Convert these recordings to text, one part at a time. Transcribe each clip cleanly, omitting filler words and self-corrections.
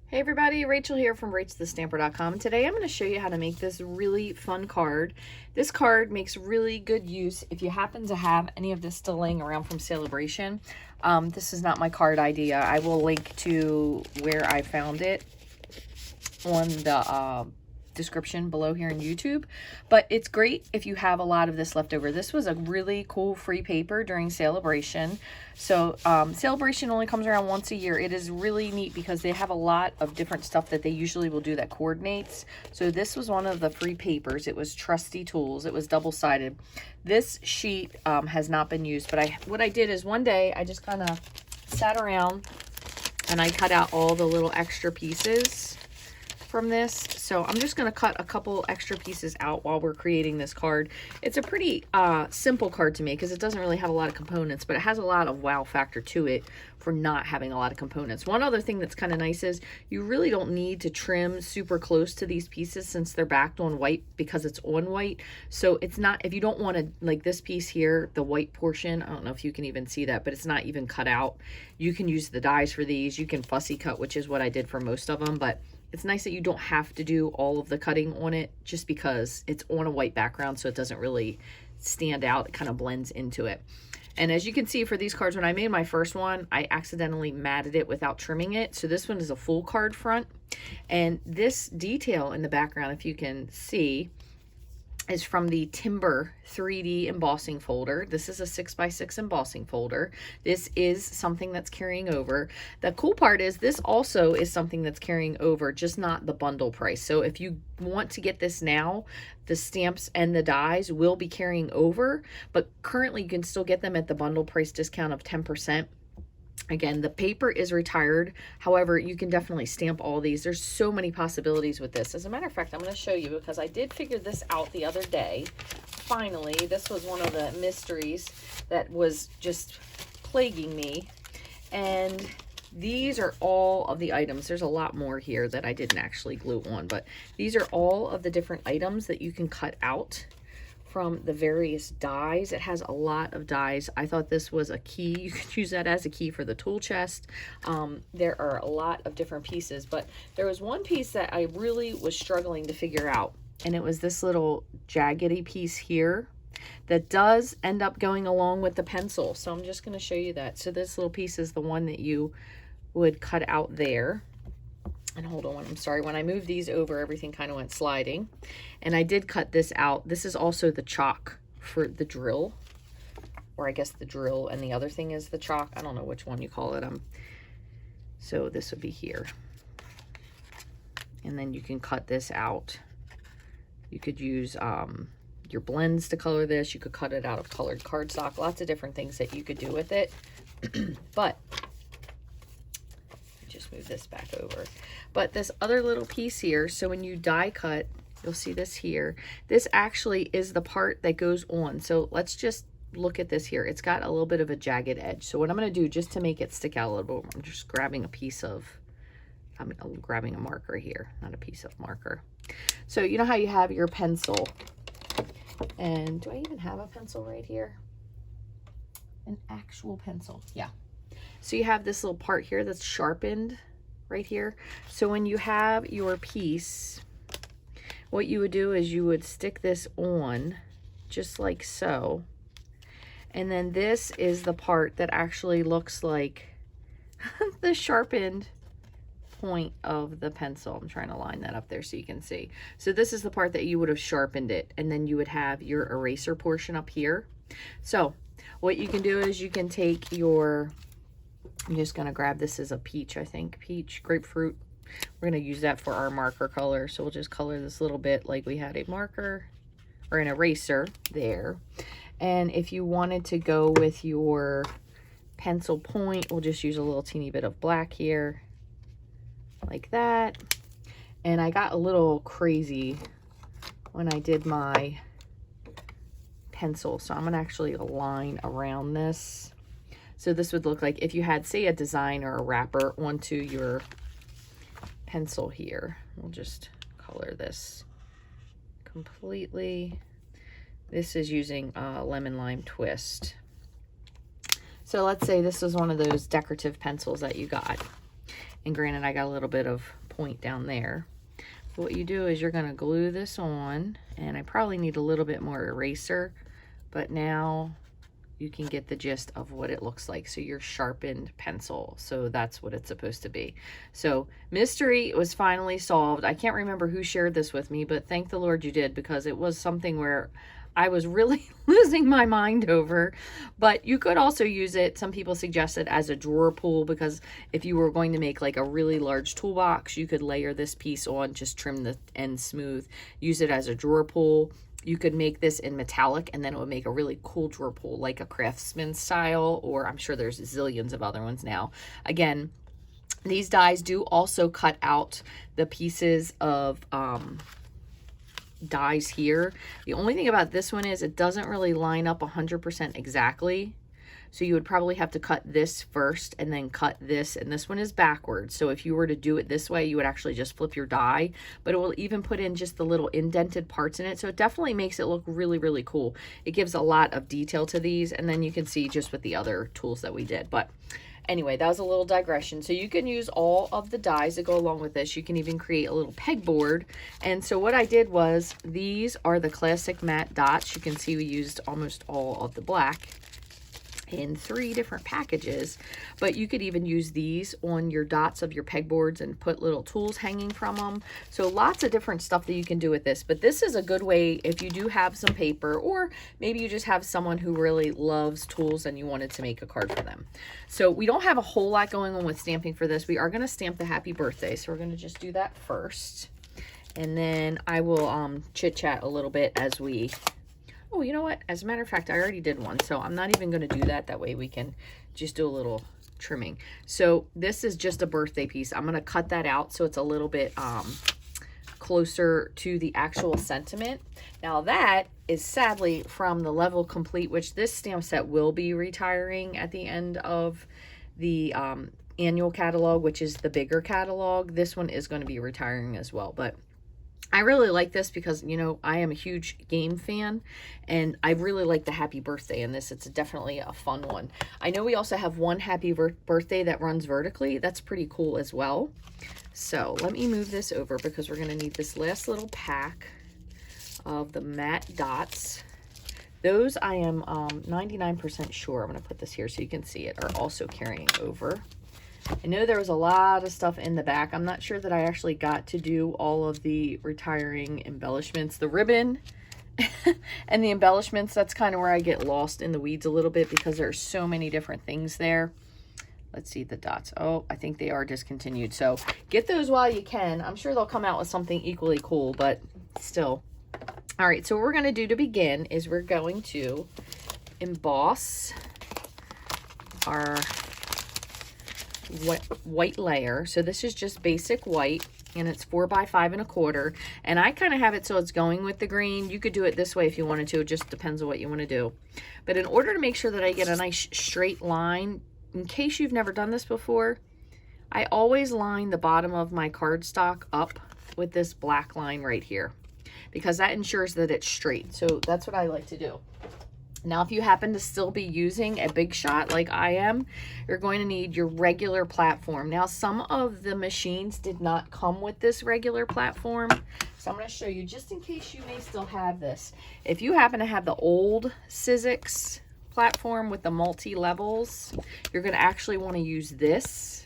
Hey everybody, Rachel here from Rachthestamper.com. Today I'm going to show you how to make this really fun card. This card makes really good use if you happen to have any of this still laying around from Celebration. This is not my card idea. I will link to where I found it on the description below here on YouTube, but it's great if you have a lot of this left over. This was a really cool free paper during Celebration. So Celebration only comes around once a year. It is really neat because they have a lot of different stuff that they usually will do that coordinates. So this was one of the free papers. It was Trusty Tools. It was double-sided. This sheet has not been used, but what I did is one day I just kind of sat around and I cut out all the little extra pieces from this. So I'm just going to cut a couple extra pieces out while we're creating this card. It's a pretty simple card to make because it doesn't really have a lot of components, but it has a lot of wow factor to it for not having a lot of components. One other thing that's kind of nice is you really don't need to trim super close to these pieces since they're backed on white because it's on white. So it's not, if you don't want to, like this piece here, the white portion, I don't know if you can even see that, but it's not even cut out. You can use the dies for these. You can fussy cut, which is what I did for most of them, but it's nice that you don't have to do all of the cutting on it just because it's on a white background, so it doesn't really stand out. It kind of blends into it. And as you can see for these cards, when I made my first one, I accidentally matted it without trimming it. So this one is a full card front. And this detail in the background, if you can see, is from the Timber 3D embossing folder. This is a 6x6 embossing folder. This is something that's carrying over. The cool part is this also is something that's carrying over, just not the bundle price. So if you want to get this now, the stamps and the dies will be carrying over, but currently you can still get them at the bundle price discount of 10%. Again, the paper is retired. However, you can definitely stamp all these. There's so many possibilities with this. As a matter of fact, I'm going to show you because I did figure this out the other day. Finally, this was one of the mysteries that was just plaguing me. And these are all of the items. There's a lot more here that I didn't actually glue on, but these are all of the different items that you can cut out from the various dies. It has a lot of dies. I thought this was a key. You could use that as a key for the tool chest. There are a lot of different pieces, but there was one piece that I really was struggling to figure out, and it was this little jaggedy piece here that does end up going along with the pencil. So I'm just going to show you that. So this little piece is the one that you would cut out there. And hold on, I'm sorry, when I moved these over, everything kind of went sliding. And I did cut this out. This is also the chalk for the drill, or I guess the drill and the other thing is the chalk. I don't know which one you call it. So this would be here. And then you can cut this out. You could use your blends to color this. You could cut it out of colored cardstock. Lots of different things that you could do with it. But just move this back over. But this other little piece here, so when you die cut, you'll see this here. This actually is the part that goes on. So let's just look at this here. It's got a little bit of a jagged edge. So what I'm going to do just to make it stick out a little bit, I'm just grabbing a piece of, I'm grabbing a marker here, not a piece of marker. So you know how you have your pencil, and do I even have a pencil right here? An actual pencil, yeah. So you have this little part here that's sharpened right here. So when you have your piece, what you would do is you would stick this on just like so. And then this is the part that actually looks like the sharpened point of the pencil. I'm trying to line that up there so you can see. So this is the part that you would have sharpened it, and then you would have your eraser portion up here. So what you can do is you can take your, I'm just going to grab, this is a peach, I think, peach, grapefruit. We're going to use that for our marker color. So we'll just color this little bit like we had a marker or an eraser there. And if you wanted to go with your pencil point, we'll just use a little teeny bit of black here like that. And I got a little crazy when I did my pencil. So I'm going to actually align around this. So this would look like if you had, say, a design or a wrapper onto your pencil here. We'll just color this completely. This is using Lemon Lime Twist. So let's say this was one of those decorative pencils that you got. And granted, I got a little bit of point down there. So what you do is you're going to glue this on, and I probably need a little bit more eraser, but now you can get the gist of what it looks like. So your sharpened pencil. So that's what it's supposed to be. So mystery was finally solved. I can't remember who shared this with me, but thank the Lord you did, because it was something where I was really losing my mind over. But you could also use it, some people suggest it as a drawer pull, because if you were going to make like a really large toolbox, you could layer this piece on, just trim the end smooth, use it as a drawer pull. You could make this in metallic, and then it would make a really cool drawer pull, like a Craftsman style, or I'm sure there's zillions of other ones now. Again, these dies do also cut out the pieces of dies here. The only thing about this one is it doesn't really line up 100% exactly. So you would probably have to cut this first and then cut this, and this one is backwards. So if you were to do it this way, you would actually just flip your die, but it will even put in just the little indented parts in it. So it definitely makes it look really, really cool. It gives a lot of detail to these, and then you can see just with the other tools that we did. But anyway, that was a little digression. So you can use all of the dies that go along with this. You can even create a little pegboard. And so what I did was, these are the classic matte dots. You can see we used almost all of the black in 3 different packages, but you could even use these on your dots of your pegboards and put little tools hanging from them. So lots of different stuff that you can do with this, but this is a good way if you do have some paper, or maybe you just have someone who really loves tools and you wanted to make a card for them. So we don't have a whole lot going on with stamping for this. We are going to stamp the happy birthday, so we're going to just do that first, and then I will chit chat a little bit as we... Oh, you know what? As a matter of fact, I already did one, so I'm not even going to do that. That way we can just do a little trimming. So this is just a birthday piece. I'm going to cut that out so it's a little bit closer to the actual sentiment. Now that is sadly from the Level Complete, which this stamp set will be retiring at the end of the annual catalog, which is the bigger catalog. This one is going to be retiring as well, but I really like this because, you know, I am a huge game fan, and I really like the happy birthday in this. It's definitely a fun one. I know we also have one happy birthday that runs vertically. That's pretty cool as well. So let me move this over because we're going to need this last little pack of the matte dots. Those I am 99% sure, I'm going to put this here so you can see it, are also carrying over. I know there was a lot of stuff in the back. I'm not sure that I actually got to do all of the retiring embellishments. The ribbon and the embellishments, that's kind of where I get lost in the weeds a little bit because there's so many different things there. Let's see the dots. Oh, I think they are discontinued. So get those while you can. I'm sure they'll come out with something equally cool, but still. All right, so what we're going to do to begin is we're going to emboss our white layer. So this is just basic white, and it's 4 by 5 1/4, and I kind of have it so it's going with the green. You could do it this way if you wanted to. It just depends on what you want to do. But in order to make sure that I get a nice straight line, in case you've never done this before, I always line the bottom of my cardstock up with this black line right here, because that ensures that it's straight. So that's what I like to do. Now, if you happen to still be using a Big Shot like I am, you're going to need your regular platform. Now, some of the machines did not come with this regular platform, so I'm going to show you just in case you may still have this. If you happen to have the old Sizzix platform with the multi-levels, you're going to actually want to use this.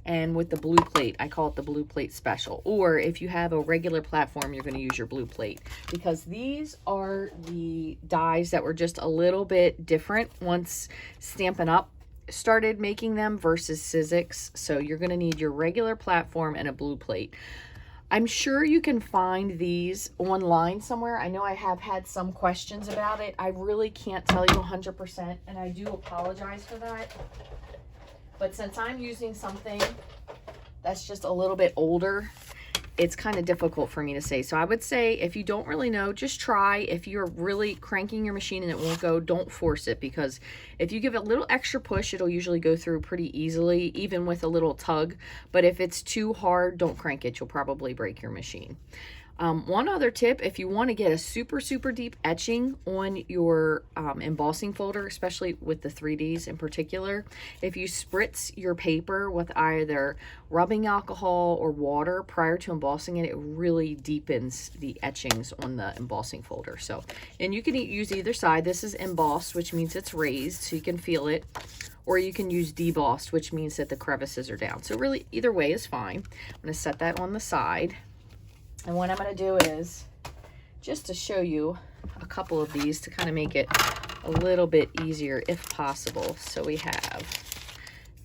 And with the blue plate, I call it the blue plate special. Or if you have a regular platform, you're going to use your blue plate, because these are the dies that were just a little bit different once Stampin' Up! Started making them versus Sizzix. So you're going to need your regular platform and a blue plate. I'm sure you can find these online somewhere. I know I have had some questions about it. I really can't tell you 100%, and I do apologize for that. But since I'm using something that's just a little bit older, it's kind of difficult for me to say. So I would say if you don't really know, just try. If you're really cranking your machine and it won't go, don't force it, because if you give it a little extra push, it'll usually go through pretty easily, even with a little tug. But if it's too hard, don't crank it. You'll probably break your machine. One other tip, if you want to get a super, super deep etching on your embossing folder, especially with the 3Ds in particular, if you spritz your paper with either rubbing alcohol or water prior to embossing it, it really deepens the etchings on the embossing folder. So, and you can use either side. This is embossed, which means it's raised, so you can feel it. Or you can use debossed, which means that the crevices are down. So really, either way is fine. I'm going to set that on the side. And what I'm going to do is, just to show you a couple of these to kind of make it a little bit easier if possible. So we have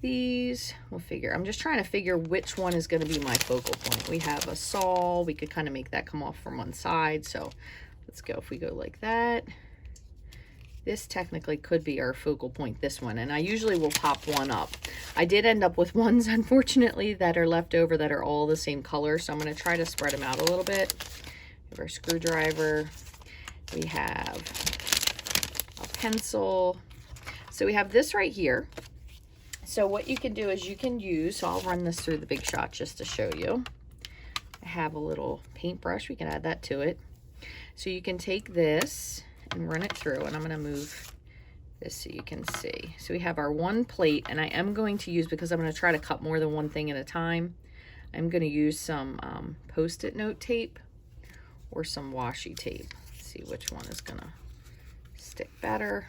these, I'm just trying to figure which one is going to be my focal point. We have a saw, we could kind of make that come off from one side. So let's go, if we go like that. This technically could be our focal point, this one, and I usually will pop one up. I did end up with ones, unfortunately, that are left over that are all the same color, so I'm going to try to spread them out a little bit. We have our screwdriver. We have a pencil. So we have this right here. So what you can do is you can use, so I'll run this through the Big Shot just to show you. I have a little paintbrush. We can add that to it. So you can take this and run it through, and I'm going to move this so you can see. So we have our one plate, and I am going to use, because I'm going to try to cut more than one thing at a time, I'm going to use some Post-it note tape or some washi tape. Let's see which one is going to stick better.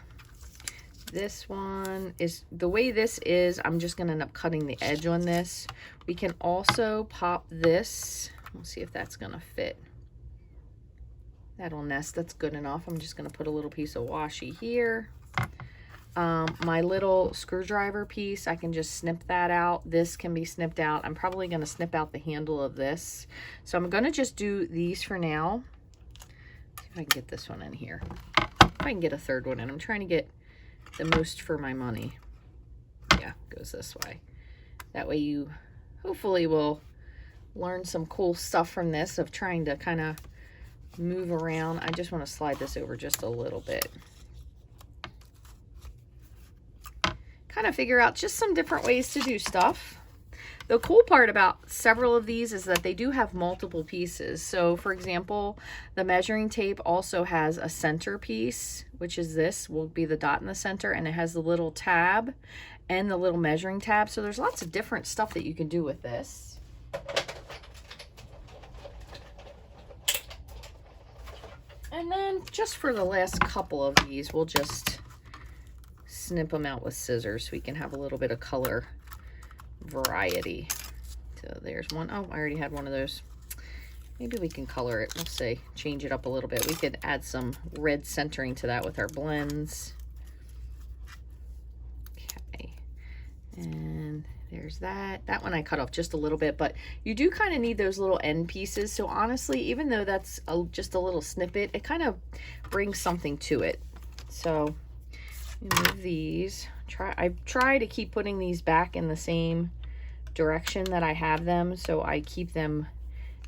This one is, the way this is, I'm just going to end up cutting the edge on this. We can also pop this. We'll see if that's going to fit. That'll nest, that's good enough. I'm just gonna put a little piece of washi here. My little screwdriver piece, I can just snip that out. This can be snipped out. I'm probably gonna snip out the handle of this. So I'm gonna just do these for now. See if I can get this one in here. If I can get a third one in. I'm trying to get the most for my money. Yeah, goes this way. That way you hopefully will learn some cool stuff from this of trying to kind of move around. I just want to slide this over just a little bit. Kind of figure out just some different ways to do stuff. The cool part about several of these is that they do have multiple pieces. So for example, the measuring tape also has a center piece, which is this, will be the dot in the center, and it has the little tab and the little measuring tab. So there's lots of different stuff that you can do with this. And then just for the last couple of these, we'll just snip them out with scissors so we can have a little bit of color variety. So there's one. Oh, I already had one of those. Maybe we can color it. We'll see. Change it up a little bit. We could add some red centering to that with our blends. Okay. And there's that. That one I cut off just a little bit, but you do kind of need those little end pieces. So honestly, even though that's just a little snippet, it kind of brings something to it. So move these. I try to keep putting these back in the same direction that I have them, so I keep them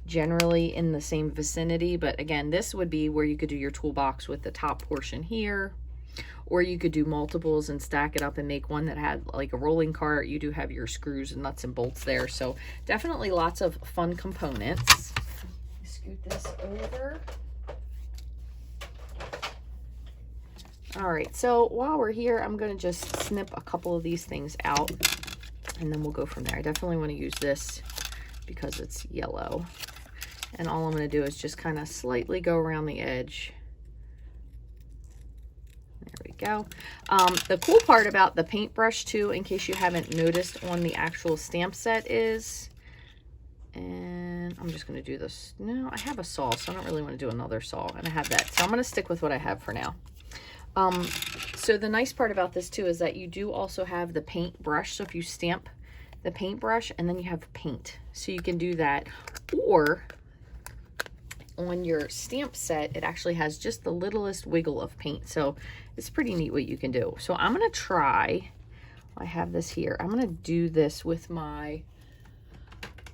generally in the same vicinity. But again, this would be where you could do your toolbox with the top portion here. Or you could do multiples and stack it up and make one that had like a rolling cart. You do have your screws and nuts and bolts there. So definitely lots of fun components. Scoot this over. All right, so while we're here, I'm going to just snip a couple of these things out, and then we'll go from there. I definitely want to use this because it's yellow. And all I'm going to do is just kind of slightly go around the edge. There we go. The cool part about the paintbrush too, in case you haven't noticed on the actual stamp set is, and I'm just going to do this. No, I have a saw, so I don't really want to do another saw, and I have that. So I'm going to stick with what I have for now. So the nice part about this too is that you do also have the paintbrush. So if you stamp the paintbrush and then you have paint, so you can do that. Or on your stamp set, it actually has just the littlest wiggle of paint. So it's pretty neat what you can do. So I'm going to try, I have this here. I'm going to do this with my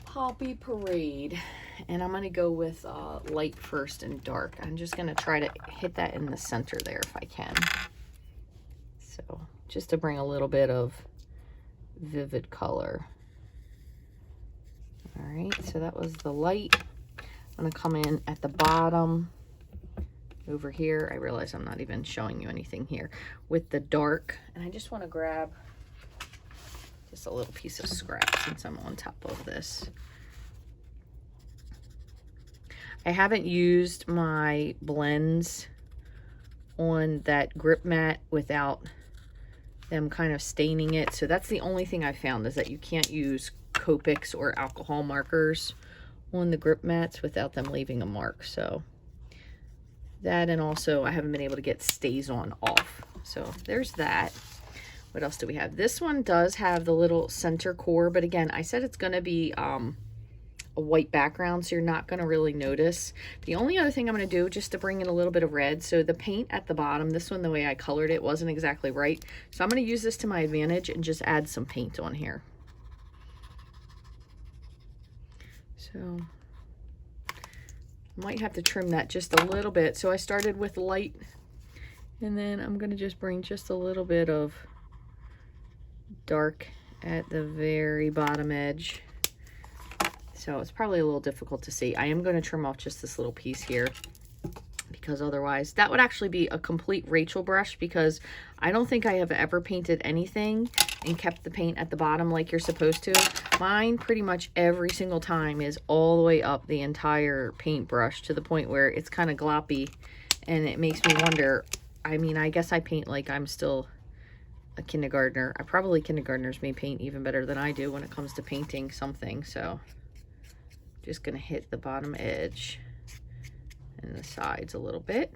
Poppy Parade. And I'm going to go with light first and dark. I'm just going to try to hit that in the center there if I can. So just to bring a little bit of vivid color. All right, so that was the light. I'm gonna come in at the bottom over here. I realize I'm not even showing you anything here with the dark, and I just want to grab just a little piece of scrap since I'm on top of this. I haven't used my blends on that grip mat without them kind of staining it. So that's the only thing I found, is that you can't use Copics or alcohol markers on the grip mats without them leaving a mark. So that, and also I haven't been able to get stays on off. So there's that. What else do we have? This one does have the little center core, but again, I said it's going to be a white background, so you're not going to really notice. The only other thing I'm going to do, just to bring in a little bit of red, so the paint at the bottom, this one, the way I colored it wasn't exactly right, so I'm going to use this to my advantage and just add some paint on here. So might have to trim that just a little bit. So I started with light, and then I'm going to just bring just a little bit of dark at the very bottom edge. So it's probably a little difficult to see. I am going to trim off just this little piece here, because otherwise that would actually be a complete Rachel brush, because I don't think I have ever painted anything and kept the paint at the bottom like you're supposed to. Mine pretty much every single time is all the way up the entire paintbrush to the point where it's kind of gloppy, and it makes me wonder. I mean, I guess I paint like I'm still a kindergartner. Probably kindergartners may paint even better than I do when it comes to painting something. So just gonna hit the bottom edge and the sides a little bit.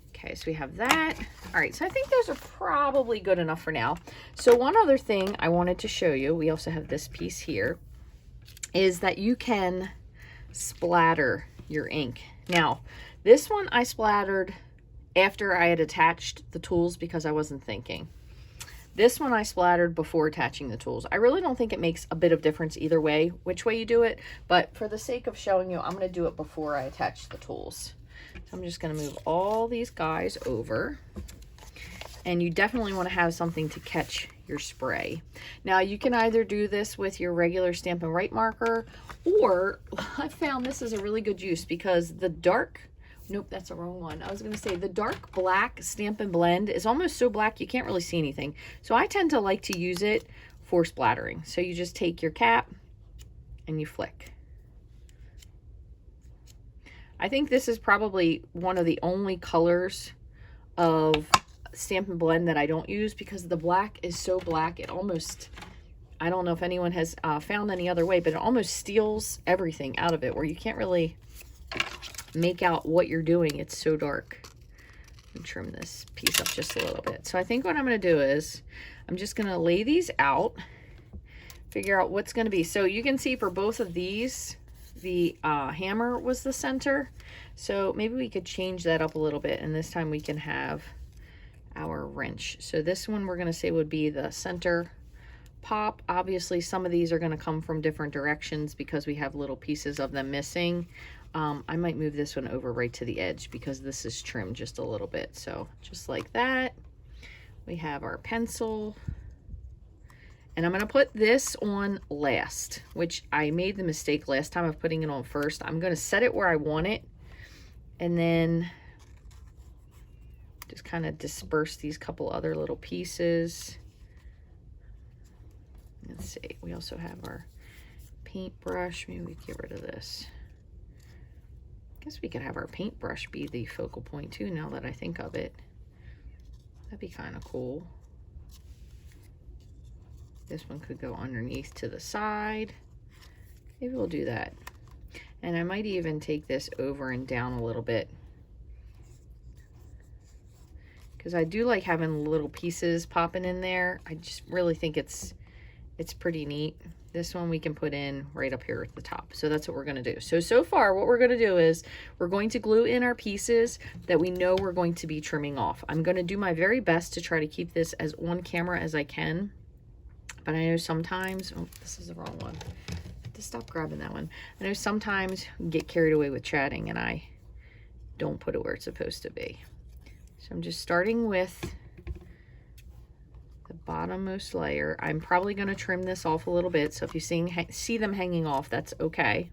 Okay, so we have that. All right, so I think those are probably good enough for now. So one other thing I wanted to show you, we also have this piece here, is that you can splatter your ink. Now, this one I splattered after I had attached the tools because I wasn't thinking. This one I splattered before attaching the tools. I really don't think it makes a bit of difference either way, which way you do it, but for the sake of showing you, I'm going to do it before I attach the tools. So I'm just going to move all these guys over, and you definitely want to have something to catch your spray. Now you can either do this with your regular Stampin' Write marker, or I found this is a really good use because the dark, nope, that's the wrong one. I was going to say the dark black Stampin' Blend is almost so black you can't really see anything. So I tend to like to use it for splattering. So you just take your cap and you flick. I think this is probably one of the only colors of Stampin' Blend that I don't use, because the black is so black it almost, I don't know if anyone has found any other way, but it almost steals everything out of it where you can't really make out what you're doing. It's so dark. Let me trim this piece up just a little bit. So I think what I'm going to do is I'm just going to lay these out, figure out what's going to be. So you can see for both of these, the hammer was the center. So maybe we could change that up a little bit, and this time we can have our wrench. So this one we're going to say would be the center pop. Obviously some of these are going to come from different directions because we have little pieces of them missing. I might move this one over right to the edge because this is trimmed just a little bit. So just like that, we have our pencil, and I'm going to put this on last, which I made the mistake last time of putting it on first. I'm going to set it where I want it, and then just kind of disperse these couple other little pieces. Let's see, we also have our paintbrush. Maybe we get rid of this. I guess we could have our paintbrush be the focal point too, now that I think of it. That'd be kind of cool. This one could go underneath to the side. Maybe we'll do that. And I might even take this over and down a little bit, because I do like having little pieces popping in there. I just really think it's pretty neat. This one we can put in right up here at the top. So that's what we're going to do. So far what we're going to do is we're going to glue in our pieces that we know we're going to be trimming off. I'm going to do my very best to try to keep this as on camera as I can. But I know sometimes, oh, this is the wrong one. I have to stop grabbing that one. I know sometimes we get carried away with chatting and I don't put it where it's supposed to be. So I'm just starting with the bottommost layer. I'm probably going to trim this off a little bit, so if you see them hanging off, that's okay.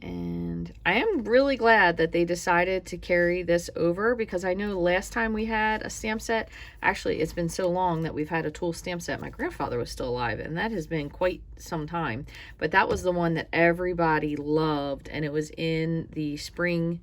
And I am really glad that they decided to carry this over, because I know the last time we had a stamp set, actually it's been so long that we've had a tulle stamp set. My grandfather was still alive, and that has been quite some time. But that was the one that everybody loved, and it was in the spring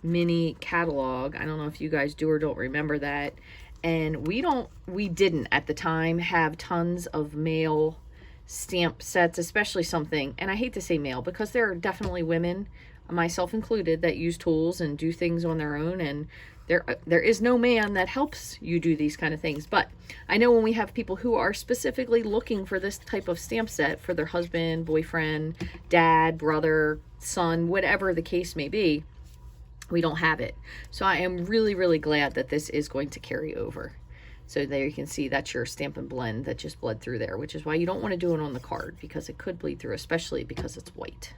mini catalog. I don't know if you guys do or don't remember that. And we didn't at the time have tons of male stamp sets, especially something, and I hate to say male because there are definitely women, myself included, that use tools and do things on their own, and there is no man that helps you do these kind of things. But I know when we have people who are specifically looking for this type of stamp set for their husband, boyfriend, dad, brother, son, whatever the case may be, we don't have it. So I am really, really glad that this is going to carry over. So there you can see that's your Stampin' Blend that just bled through there, which is why you don't want to do it on the card, because it could bleed through, especially because it's white.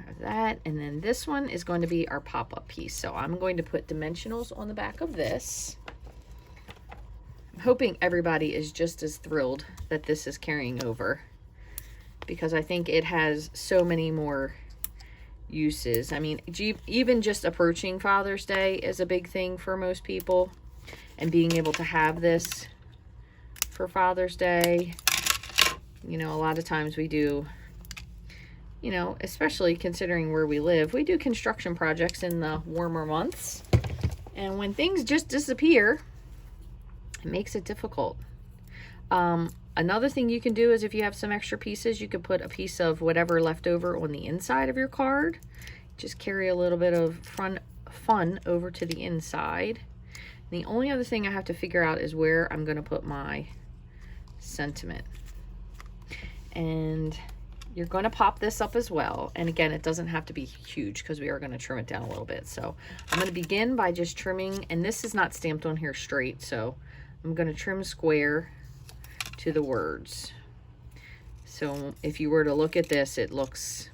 Have that, and then this one is going to be our pop-up piece. So I'm going to put dimensionals on the back of this. I'm hoping everybody is just as thrilled that this is carrying over, because I think it has so many more uses. I mean, even just approaching Father's Day is a big thing for most people. And being able to have this for Father's Day, you know, a lot of times we do, you know, especially considering where we live, we do construction projects in the warmer months. And when things just disappear, it makes it difficult. Another thing you can do is if you have some extra pieces, you could put a piece of whatever left over on the inside of your card. Just carry a little bit of fun over to the inside. The only other thing I have to figure out is where I'm going to put my sentiment. And you're going to pop this up as well. And again, it doesn't have to be huge because we are going to trim it down a little bit. So I'm going to begin by just trimming, and this is not stamped on here straight, so I'm going to trim square to the words. So if you were to look at this, it looks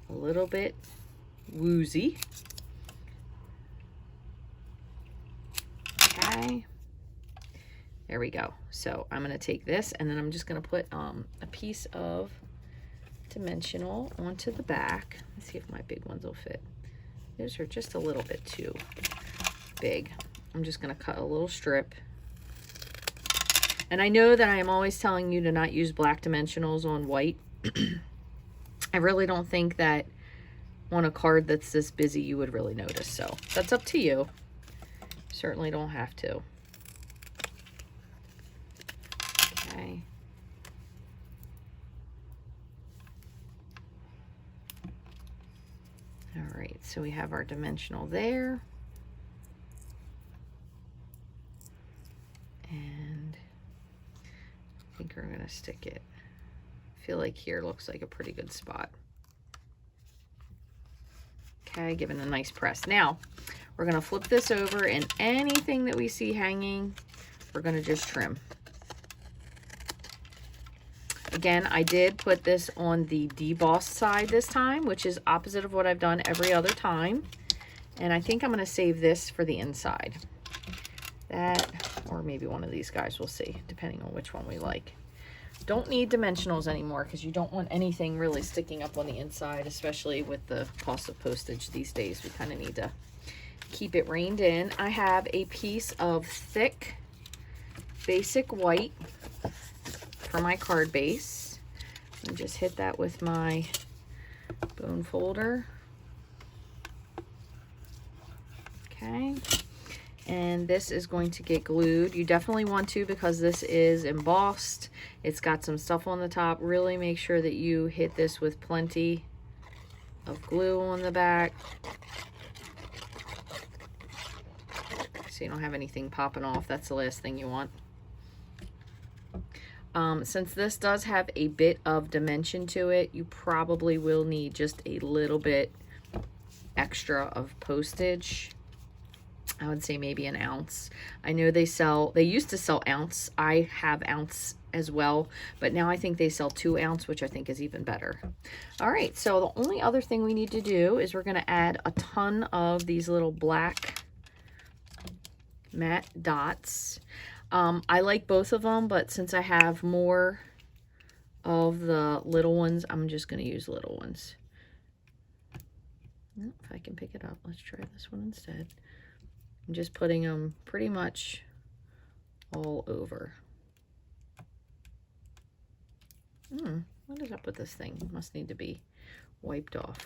a little bit woozy. Okay, there we go. So I'm going to take this, and then I'm just going to put a piece of dimensional onto the back. Let's see if my big ones will fit. Those are just a little bit too big. I'm just going to cut a little strip. And I know that I am always telling you to not use black dimensionals on white. I really don't think that on a card that's this busy you would really notice. So that's up to you. Certainly don't have to. Okay. All right, so we have our dimensional there. And I think we're gonna stick it. I feel like here looks like a pretty good spot. Okay, give it a nice press. Now, we're going to flip this over, and anything that we see hanging, we're going to just trim. Again, I did put this on the debossed side this time, which is opposite of what I've done every other time. And I think I'm going to save this for the inside. That, or maybe one of these guys, we'll see, depending on which one we like. Don't need dimensionals anymore because you don't want anything really sticking up on the inside, especially with the cost of postage these days. We kind of need to keep it reined in. I have a piece of thick basic white for my card base. And just hit that with my bone folder. Okay. And this is going to get glued. You definitely want to, because this is embossed. It's got some stuff on the top. Really make sure that you hit this with plenty of glue on the back, so you don't have anything popping off. That's the last thing you want. Since this does have a bit of dimension to it, you probably will need just a little bit extra of postage. I would say maybe an ounce. I know they used to sell ounce. I have ounce as well, but now I think they sell 2 ounce, which I think is even better. All right, so the only other thing we need to do is we're going to add a ton of these little black matte dots. I like both of them, but since I have more of the little ones. I'm just going to use little ones. If I can pick it up, let's try this one instead. I'm just putting them pretty much all over. What is up with this thing? It must need to be wiped off.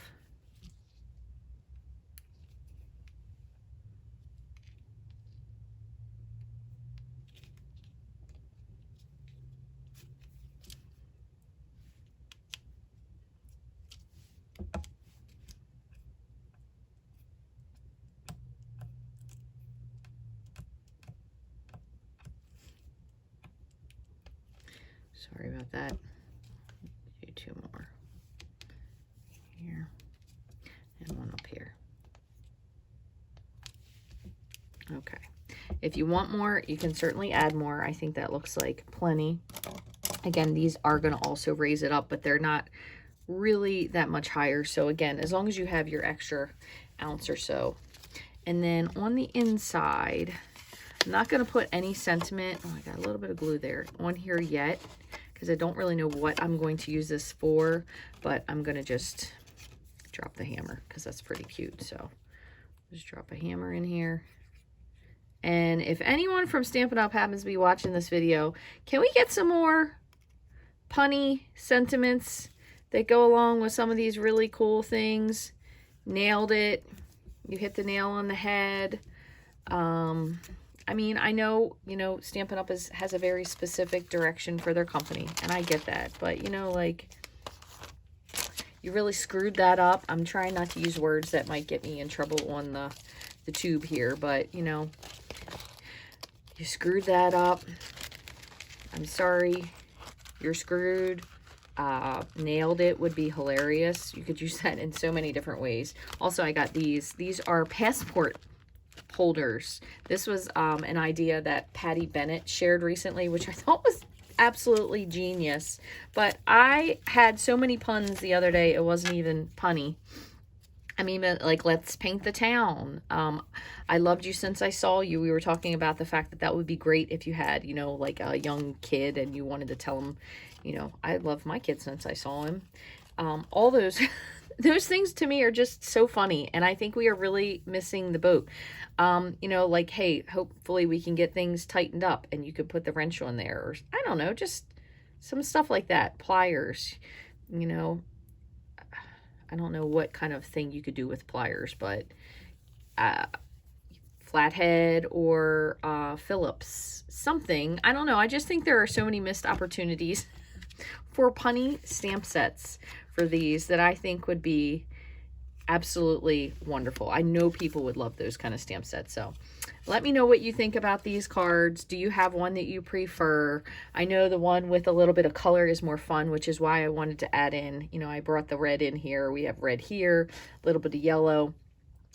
Sorry about that. Do 2 more. Here. And 1 up here. Okay. If you want more, you can certainly add more. I think that looks like plenty. Again, these are going to also raise it up, but they're not really that much higher. So again, as long as you have your extra ounce or so. And then on the inside, I'm not going to put any sentiment. Oh, I got a little bit of glue there on here yet, because I don't really know what I'm going to use this for, but I'm going to just drop the hammer because that's pretty cute. So just drop a hammer in here. And if anyone from Stampin' Up! Happens to be watching this video, can we get some more punny sentiments that go along with some of these really cool things? Nailed it. You hit the nail on the head. I mean, I know, you know, Stampin' Up! Has a very specific direction for their company, and I get that. But, you know, like, you really screwed that up. I'm trying not to use words that might get me in trouble on the tube here, but, you know, you screwed that up. I'm sorry. You're screwed. Nailed it would be hilarious. You could use that in so many different ways. Also, I got these. These are passport holders. This was an idea that Patty Bennett shared recently, which I thought was absolutely genius. But I had so many puns the other day, it wasn't even punny. I mean, like, let's paint the town. I loved you since I saw you. We were talking about the fact that that would be great if you had, you know, like a young kid and you wanted to tell him, you know, I love my kid since I saw him. All those those things to me are just so funny, and I think we are really missing the boat. You know, like, hey, hopefully we can get things tightened up and you could put the wrench on there, or I don't know, just some stuff like that. Pliers, you know. I don't know what kind of thing you could do with pliers, but flathead or Phillips, something. I don't know. I just think there are so many missed opportunities for punny stamp sets for these that I think would be absolutely wonderful. I know people would love those kind of stamp sets. So let me know what you think about these cards. Do you have one that you prefer? I know the one with a little bit of color is more fun, which is why I wanted to add in, you know, I brought the red in here. We have red here, a little bit of yellow.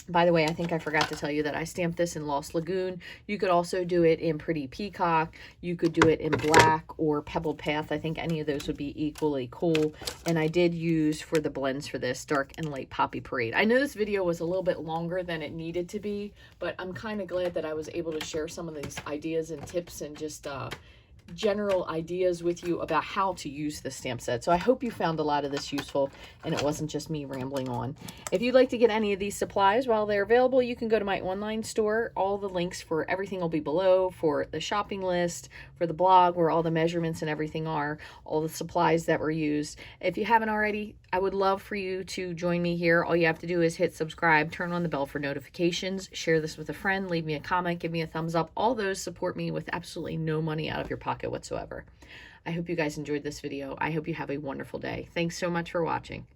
By the way, I think I forgot to tell you that I stamped this in Lost Lagoon. You could also do it in Pretty Peacock. You could do it in Black or Pebbled Path. I think any of those would be equally cool. And I did use, for the blends for this, Dark and Light Poppy Parade. I know this video was a little bit longer than it needed to be, but I'm kind of glad that I was able to share some of these ideas and tips and just general ideas with you about how to use the stamp set. So I hope you found a lot of this useful and it wasn't just me rambling on. If you'd like to get any of these supplies while they're available, you can go to my online store. All the links for everything will be below, for the shopping list, for the blog where all the measurements and everything are, all the supplies that were used. If you haven't already, I would love for you to join me here. All you have to do is hit subscribe, turn on the bell for notifications, share this with a friend, leave me a comment, give me a thumbs up. All those support me with absolutely no money out of your pocket whatsoever. I hope you guys enjoyed this video. I hope you have a wonderful day. Thanks so much for watching.